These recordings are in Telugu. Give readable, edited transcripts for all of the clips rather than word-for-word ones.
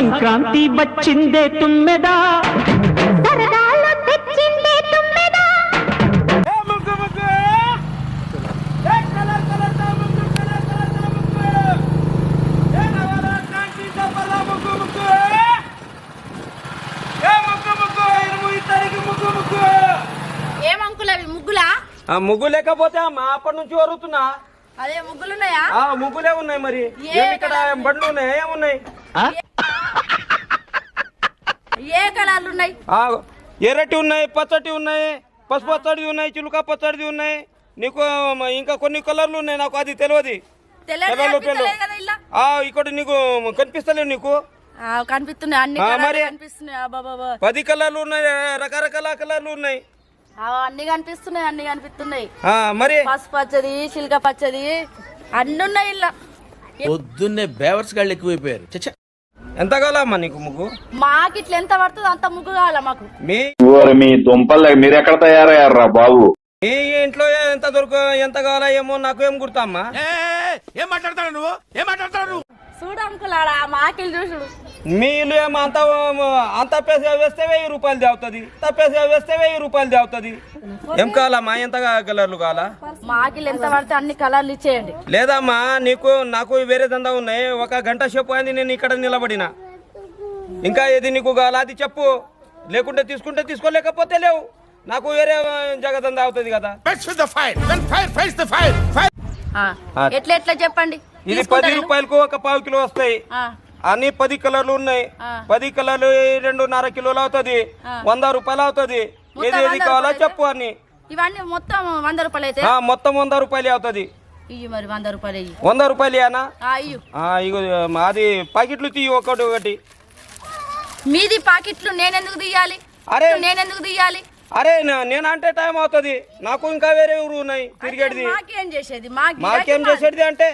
సంక్రాంతి వచ్చిందే తుమ్మెదా సరదాలో తెచ్చిందే తుమ్మెదా ఏమంకులవి ముగ్గులా ముగ్గు లేకపోతే అమ్మా అప్పటి నుంచి వరుతున్నా. అదే ముగ్గులున్నాయా? ముగ్గులే ఉన్నాయి. మరి ఇక్కడ బండ్లు ఉన్నాయి, ఏమున్నాయి? ఏ కలర్లు ఉన్నాయి? ఎర్రటి ఉన్నాయి, పచ్చటి ఉన్నాయి, పసుపు పచ్చడి ఉన్నాయి, చిలుక పచ్చడిది ఉన్నాయి. నీకు ఇంకా కొన్ని కలర్లు ఉన్నాయి, నాకు అది తెలియదు. ఇక్కడ నీకు కనిపిస్తలేవు నీకు కనిపిస్తున్నాయి అన్ని మరి కనిపిస్తున్నాయి. 10 కలర్లు ఉన్నాయి, రకరకాల కలర్లు ఉన్నాయి. అన్ని కనిపిస్తున్నాయి. మరి పసుపు పచ్చది, చిలుక పచ్చది అన్ని ఉన్నాయి. ఇలా పొద్దున్నే బేవర్స్ గాళ్ళు ఎక్కువైపోయారు. ఎంత కావాలమ్మా నీకు ముగ్గు? మాకు ఇట్లా ఎంత పడుతుంది అంత ముగ్గు కావాలా మాకు. మీ దుంపలు మీరు ఎక్కడ తయారయ్యారా బాబు? మీ ఇంట్లో ఎంత కావాలా ఏమో నాకు ఏం గుర్తమ్మా. ఏం మాట్లాడతాడు నువ్వు? చూడు అంకులాడా మాకిల్ చూసుడు. మీ ఇల్లు ఏమో అంత పేసగా వేస్తే 1000 రూపాయలు దేవుతుంది, తప్పేసగా వేస్తే 1000 రూపాయలు దేవుతుంది. ఏం కావాలమ్మా? ఎంత కలర్లు కావాలా? మాకిల్ ఎంత పడితే అన్ని కలర్లు ఇచ్చేయండి. లేదమ్మా నాకు వేరే దందా ఉన్నాయి. 1 గంట సేపు అయింది నేను ఇక్కడ నిలబడినా. ఇంకా ఏది నీకు కావాలా అది చెప్పు. లేకుంటే తీసుకుంటే తీసుకోలేకపోతే లేవు. నాకు వేరే జగదందా అవుతుంది కదా. ఎట్లా చెప్పండి. ఇది 10 రూపాయలకు 1/4 కిలో వస్తాయి. అన్ని 10 కలర్లు ఉన్నాయి. 10 కలర్లు 2.5 కిలోలు అవుతుంది. 100 రూపాయలు అవుతుంది. ఏది కావాలో చెప్పు. అన్ని ఇవన్నీ మొత్తం 100 రూపాయలు అయితే మొత్తం 100 రూపాయలు అవుతుంది. మరి 100 రూపాయలు 100 రూపాయలు ఇగో అది ప్యాకెట్లు తీయి ఒకటి. మీది ప్యాకెట్లు నేనెందుకు తీయాలి? అరే నేనంటే టైం అవుతుంది. నాకు ఇంకా వేరే ఊరు ఉన్నాయి తిరిగేది. మాకేం చేసేది అంటే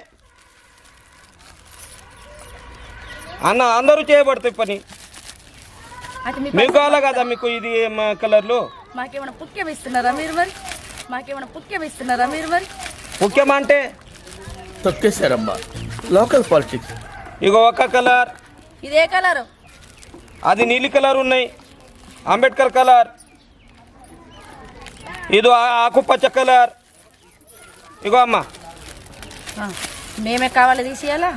అందరూ చేయబడుతుంది పని. మీకు కావాలా కదా? మీకు ఇది కలర్లు మాకేమైనా పుక్యం ఇస్తున్నారా మీరు మరి? ముఖ్యం అంటే తొక్కేశారమ్మా లోకల్ పాలిటిక్స్. ఇగో ఒక కలర్. ఇదే కలరు? అది నీలి కలర్ ఉన్నాయి, అంబేద్కర్ కలర్. ఇది ఆకుపచ్చ కలర్. ఇగో అమ్మా మేమే కావాలి తీసేయాలా?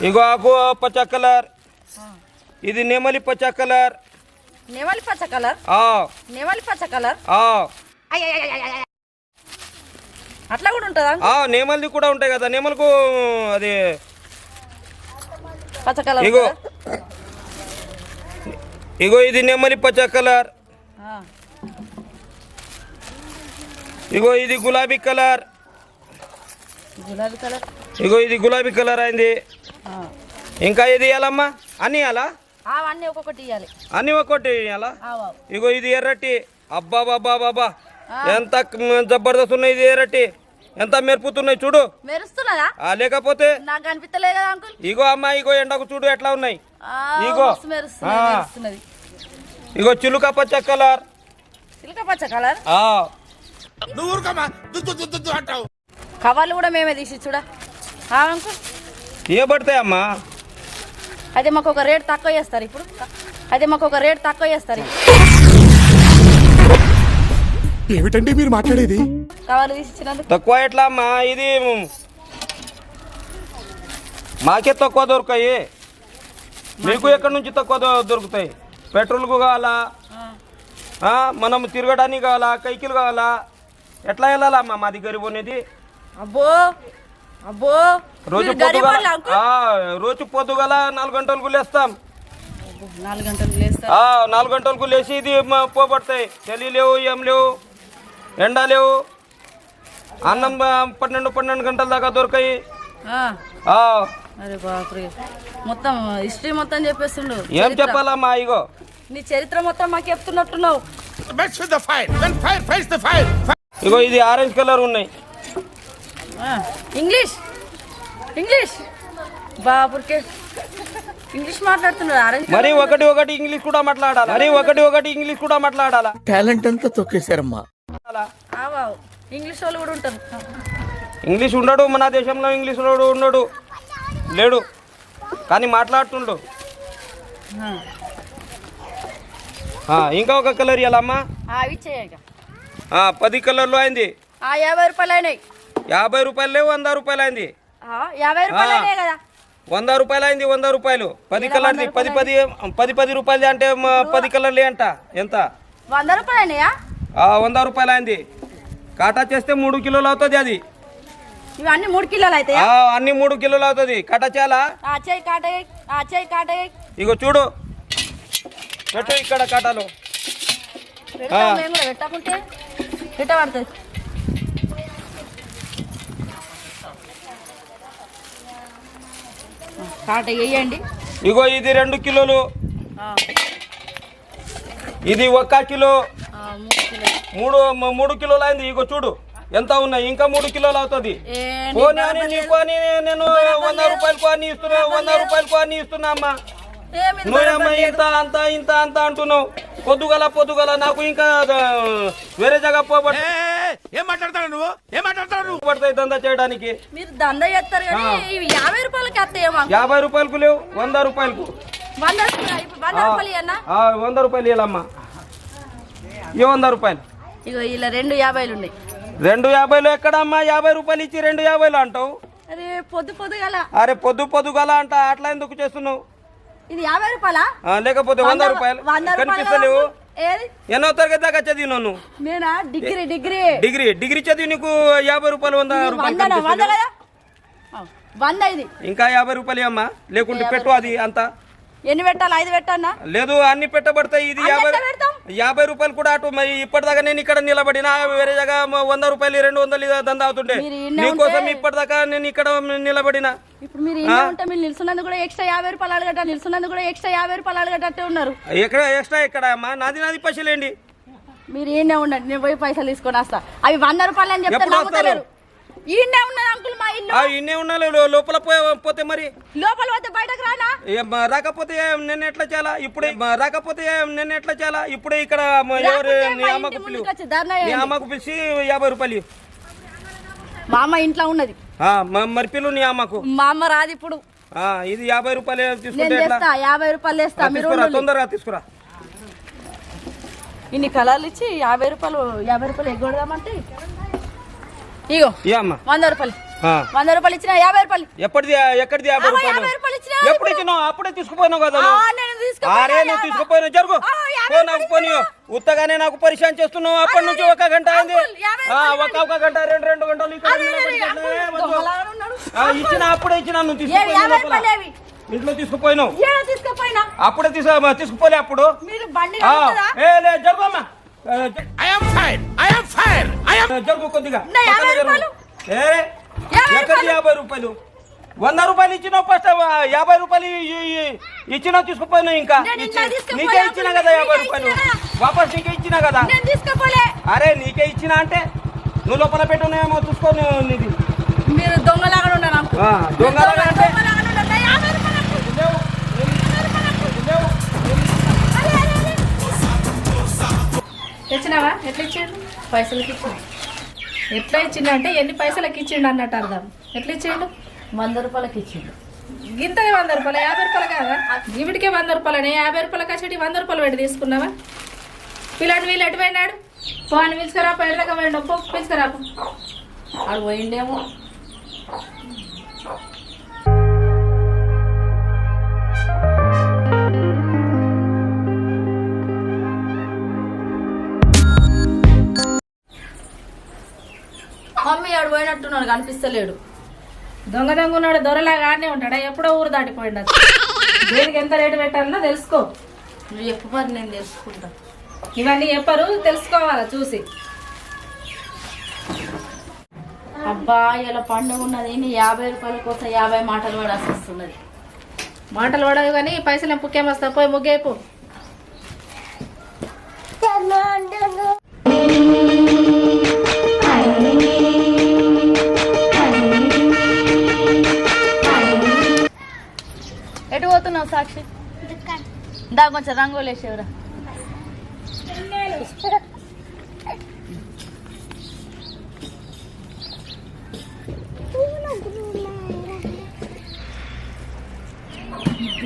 ఇగో ఆకు పచ్చ కలర్. ఇది నెమలి పచ్చ కలర్. నెమలి పచ్చ కలర్ అట్లా కూడా ఉంటుందా? నెమలిది కూడా ఉంటాయి కదా. నెమలకు అది పచ్చ కలర్. ఇగో ఇది నెమలి పచ్చ కలర్. ఇగో ఇది గులాబీ కలర్. ఇగో ఇది గులాబీ కలర్ అయింది. ఇంకా ఇది ఇవ్వాలమ్మా? అన్ని ఇవ్వాలా? అన్ని ఒక్కొక్కటి ఇవ్వాలి. అన్ని ఒక్కొక్కటి ఇవ్వాలా? ఇగో ఇది ఎర్రటి. అబ్బా బాబా బాబా ఎంత జబర్దస్త్ ఉన్నాయి. ఇది ఎర్రటి ఎంత మెరుపుతున్నాయి చూడు. మెరుస్తున్నదా? లేకపోతే నాకు కనిపిస్తలేదు కదా అంకుల్. ఇగో అమ్మా ఇగో ఎండకు చూడు ఎట్లా ఉన్నాయి. ఇగో చిలుక పచ్చ కలర్. కవర్లు కూడా మేమే తీసి చూడా అంకుల్. ఏ పడతాయి అమ్మా? అయితే మాకు ఒక రేట్ తక్కువ చేస్తారు ఇప్పుడు. ఏమిటండి మీరు మాట్లాడేది? కవర్లు తీసి ఇచ్చినందుకు తక్కువ ఎట్లా అమ్మా? ఇది మాకే తక్కువ దొరుకుతాయి. మీకు ఎక్కడి నుంచి తక్కువ దొరుకుతాయి? పెట్రోల్కు కావాలా, మనం తిరగడానికి కావాలా, కైకిలు కావాలా? ఎట్లా వెళ్ళాలమ్మా మా దగ్గర పోనేది? రోజు పొద్దుగల 4 గంటలకు లేస్తాం. 4 గంటలకు లేచి ఇది పోబడతాయి. చలి లేవు, ఏం లేవు, ఎండ లేవు. అన్నం 12 గంటల దాకా దొరకాయి. మొత్తం హిస్టరీ మొత్తం చెప్పేస్తుండు. ఏం చెప్పాలమ్మా? ఇగో నీ చరిత్ర మొత్తం మాకు చెప్తున్నట్టున్నావు. ఇగో ఇది ఆరెంజ్ కలర్ ఉన్నాయి. ఇంగ్లీష్ బాబుర్కే ఇంగ్లీష్ మాట్లాడుతున్నారు. మరి ఒకటి ఇంగ్లీష్ కూడా మాట్లాడాలా. టాలెంట్ అంతా తొక్కేశారమ్మా. ఇంగ్లీష్ వాళ్ళు కూడా ఉంటారు. ఇంగ్లీష్ ఉండడు మన దేశంలో. ఇంగ్లీష్ ఉండడు లేడు, కానీ మాట్లాడుతుండు. ఇంకా ఒక కలర్ ఇవ్వాలమ్మా. అవి ఇచ్చేయక 10 కలర్లు అయింది. 50 రూపాయలు అయినాయి. 50 రూపాయలు లేవు, 100 రూపాయలు అయింది. 50 రూపాయలు అయినాయి కదా. 100 రూపాయలు అయింది. 100 రూపాయలు 10 కలర్ది. 10 రూపాయలు అంటే 10 కలర్లు ఎంత? 100 రూపాయలు అయినాయా? 100 రూపాయలు అయింది. కాటా చేస్తే 3 కిలోలు అవుతుంది. అది ఇవన్నీ 3 కిలోలు అయితే అన్ని 3 కిలోలు అవుతుంది. కాటా చాలా చెయ్యి కాట. ఇగో చూడు, పెట్టు ఇక్కడ కాటాలు. మేము కూడా పెట్టకుంటే పెట్ట పడుతుంది. కాట వేయండి. ఇగో ఇది 2 కిలోలు, ఇది 1 కిలో, 3 కిలోలు అయింది. ఇగో చూడు ఎంత ఉన్నాయి. ఇంకా 3 కిలోలు అవుతుంది. పోనీ అని నీకు అని నేను 100 రూపాయలు కొని ఇస్తున్నా, 100 రూపాయలు కొని ఇస్తున్నా అమ్మా. నువ్వేమ్మా ఇంత అంత అంటున్నావు. పొద్దుగల నాకు ఇంకా వేరే జగ పోబట్టి ఏం మాట్లాడతాడు నువ్వు? ఏం మాట్లాడతాడు? పడతాయి దందా చేయడానికి. మీరు దందా చేస్తారు కానీ 50 రూపాయలకి వస్తాయేమో. 50 రూపాయలకు లేవు, 100 రూపాయలకు. 100 రూపాయలు అన్నా. 100 రూపాయలు ఇవ్వాలమ్మా. ఈ 100 రూపాయలు. ఇగో ఇలా 2 50 ఉన్నాయి. 2 50 ఎక్కడమ్మా? 50 రూపాయలు ఇచ్చి 2 50 అంటావు? అరే పొద్దుగల. అరే పొద్దుగల అంట. అట్లా ఎందుకు చేస్తున్నావు? ఇది 50 రూపాయలా? లేకపోతే 100 రూపాయలు. కనిపిస్తలేవు. ఎన్నో తరగతి దాకా చదివి నువ్వు? నేనా డిగ్రీ చదివి నీకు 50 రూపాయలు 100 రూపాయలు 100 ఇది. ఇంకా 50 రూపాయలు అమ్మా. లేకుంటే పెట్టు. అది అంత ఎన్ని పెట్టాలి? 5 పెట్టానా? లేదు, అన్ని పెట్టబడతాయి. ఇది 50 రూపాయలు కూడా అటు. మరి ఇప్పటిదాకా నేను ఇక్కడ నిలబడినా వేరే జగ 100 రూపాయలు 200 దందా అవుతుండే. నీకోసం ఇప్పటిదాకా నేను ఇక్కడ నిలబడినా. ఇప్పుడు మీరు ఉంటే మీరు నిల్చున్నందుకు కూడా ఎక్స్ట్రా 50 రూపాయలు అడగట, నిల్చున్నందుకు కూడా ఎక్స్ట్రా 50 రూపాయలు అడగట్టే ఉన్నారు. ఎక్కడ అమ్మా? నాది పైసలేండి. మీరు ఈయనే ఉండండి, నేను పోయి పైసలు తీసుకొని వస్తా. అవి 100 రూపాయలు అని చెప్తారు. ఈయనే ఉన్నాను అంకుల్, మా ఇల్లు ఇన్నే ఉన్నా. లోపల పోతే మరి లోపల పోతే బయటకు రానా? రాకపోతే నేను ఎట్లా చాలా? ఇప్పుడే ఇక్కడ ఎవరు అమ్మకు పిలిచి 50 రూపాయలు. మా అమ్మ ఇంట్లో ఉన్నది. మరి పిల్లు నీ అమ్మకు. మా అమ్మ రాదు ఇప్పుడు. ఇది 50 రూపాయలు తీసుకుంటే 50 రూపాయలు వేస్తా. మీరు తొందరగా తీసుకురా. ఇన్ని కలర్లు ఇచ్చి 50 రూపాయలు ఎగ్గొడదామంటే ఇగో 100 రూపాయలు. 100 రూపాయలు ఇచ్చిన 50 రూపాయలు. ఎక్కడిది 50 రూపాయలు? ఎప్పుడు ఇచ్చినావు? అప్పుడే తీసుకుపోయినావు కదా. అరే నువ్వు తీసుకుపోయినావు. జరుగు నాకు పోనీ. ఉత్తగానే నాకు పరిశాన్ చేస్తున్నావు. అప్పటి నుంచి 1 గంట అయింది. 1 గంట 2 గంటలు ఇచ్చిన. అప్పుడే ఇచ్చిన. నువ్వు తీసుకుపోయినావు. ఇంట్లో తీసుకుపోయినావు. అప్పుడే తీసుకుపోలే. అప్పుడు జరుగు అమ్మా. జరుగు కొద్దిగా. ఎక్కడి 50 రూపాయలు? 100 రూపాయలు ఇచ్చినావు. ఫస్ట్ 50 రూపాయలు ఇచ్చినావు, తీసుకుపోయినావు. ఇంకా నీకే ఇచ్చినా కదా 50 రూపాయలు. వాపస్ నీకే ఇచ్చినా కదా. అరే నీకే ఇచ్చినా అంటే నువ్వు లోపల పెట్టున్నాయేమో చూసుకోని. మీరు దొంగలాగా ఉన్నారు. దొంగలాగా అంటే తెచ్చినావా? ఎట్లా ఇచ్చిండు? పైసలకి ఇచ్చిండు. ఎట్లా ఇచ్చిండు అంటే ఎన్ని పైసలకి ఇచ్చిండు అన్నట్టు అర్థం. ఎట్లా ఇచ్చిండు? 100 రూపాయలకి ఇచ్చిండు. గింతనే 100 రూపాయలు, 50 రూపాయలు కాదా? ఈవిడికే 100 రూపాయలని 50 రూపాయలకి వచ్చి 100 రూపాయలు పెట్టి తీసుకున్నావా? పిల్లాడు వీళ్ళు ఎటు పోయినాడు? పోని పిలుచుకురా. పెళ్ళగా పోయిండు. పో పిలుచుకురా. ఆడు పోయిండేమో. మమ్మీ ఆడు పోయినట్టున్నాడు, కనిపిస్తలేడు. దొంగ ఉన్నాడు. దొరలాగా ఆడనే ఉంటాడా? ఎప్పుడో ఊరు దాటిపోయిండు. దేనికి ఎంత రేటు పెట్టాలన్నా తెలుసుకో. నువ్వు చెప్పు మరి, నేను తెలుసుకుంటా. ఇవన్నీ చెప్పరు, తెలుసుకోవాలా చూసి. అబ్బా ఇలా పండుగ ఉన్నది. నీ 50 రూపాయల కోసం 50 మాటలు పడాల్సి వస్తున్నది. మాటలు పడవు కానీ పైసలు పుక్కేమొస్తా. పోయి ముగ్గేపు. ఎటు పోతున్నావు సాక్షి? దా కొంచెం రంగులు వేసేవరా.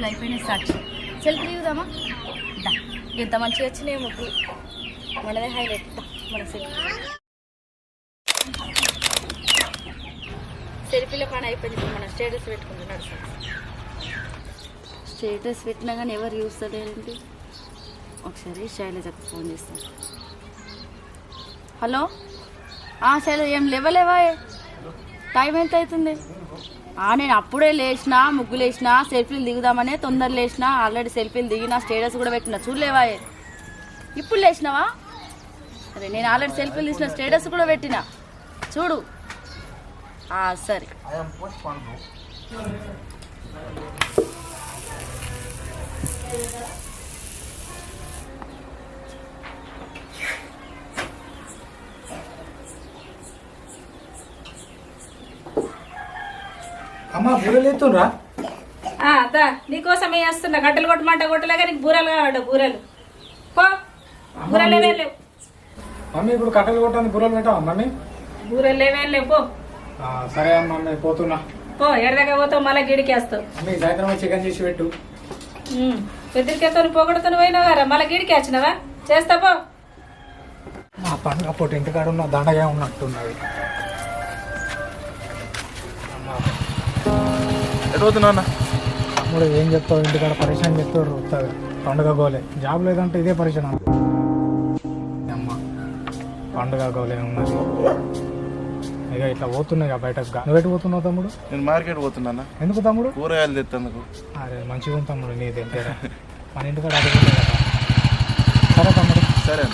అయిపోయినాయి సాక్షి. సెల్ఫీ దిగుదామా దా. ఎంత మంచిగా వచ్చినాయి ముగ్గు మనదే హైలైట్ మన సెల్ఫీలో పని అయిపోయింది. ఇప్పుడు మనం స్టేటస్ పెట్టుకుంటున్నాడు సార్. స్టేటస్ పెట్టినా కానీ ఎవరు చూస్తలేదండి. ఒకసారి శైలజకు ఫోన్ చేస్తాను. హలో శైలజ, ఏం లేవలేవా? టైం ఎంత అవుతుంది? నేను అప్పుడే లేచిన, ముగ్గులు వేసిన, సెల్ఫీలు దిగుదామనే తొందర లేచిన. ఆల్రెడీ సెల్ఫీలు దిగిన, స్టేటస్ కూడా పెట్టిన. చూడలేవా? ఇప్పుడు లేచినావా? అరే నేను ఆల్రెడీ సెల్ఫీలు తీసిన, స్టేటస్ కూడా పెట్టిన. చూడు. సరే. అమ్మా బూరెలు ఎత్తుండ్రా? దా నీకోసం వేస్తున్నా. గడ్డలు కొట్టమంట కొట్టలేక నీకు బూరలు కావాలంట. బూరలు పో. బూరలు ఏవేం లేవు మమ్మీ. ఇప్పుడు కట్టెలు కొట్టడానికి బూరెలు పెట్టావా మమ్మీ? బూరలు ఏవేం లేవు పో. సరే అమ్మా, నేను పోతున్నా. పో, ఎడదగా పోతావు మళ్ళీ గిడికేస్తావు. మమ్మీ సాయంత్రం చికెన్ చేసి పెట్టు. పెద్దరికేతో పొగడుతో పోయినావు కదా, మళ్ళీ గిడికి వచ్చినావా? చేస్తా పో. మా పండుగ పొట్టి ఇంటికాడ ఉన్న దండగా ఉన్నట్టున్నది. తమ్ముడు ఏం చెప్తావు? ఇంటికాడ పరిశ్రమ చెప్తారు. పండుగ గోలే. జాబ్ లేదంటే ఇదే పరిశ్రమ. అమ్మ పండుగ గోలే ఉన్నది. ఇక ఇట్లా పోతున్నాయి బయటకు. నువ్వు ఎటు పోతున్నావు తమ్ముడు? నేను మార్కెట్ పోతున్నా. ఎందుకు తమ్ముడు? కూరగాయలు తెత్తందుకు. అరే మంచిగా ఉంది తమ్ముడు నీ దగ్గర. మన ఇంటికాడ అడుగుతుంది కదా. సరే తమ్ముడు. సరే.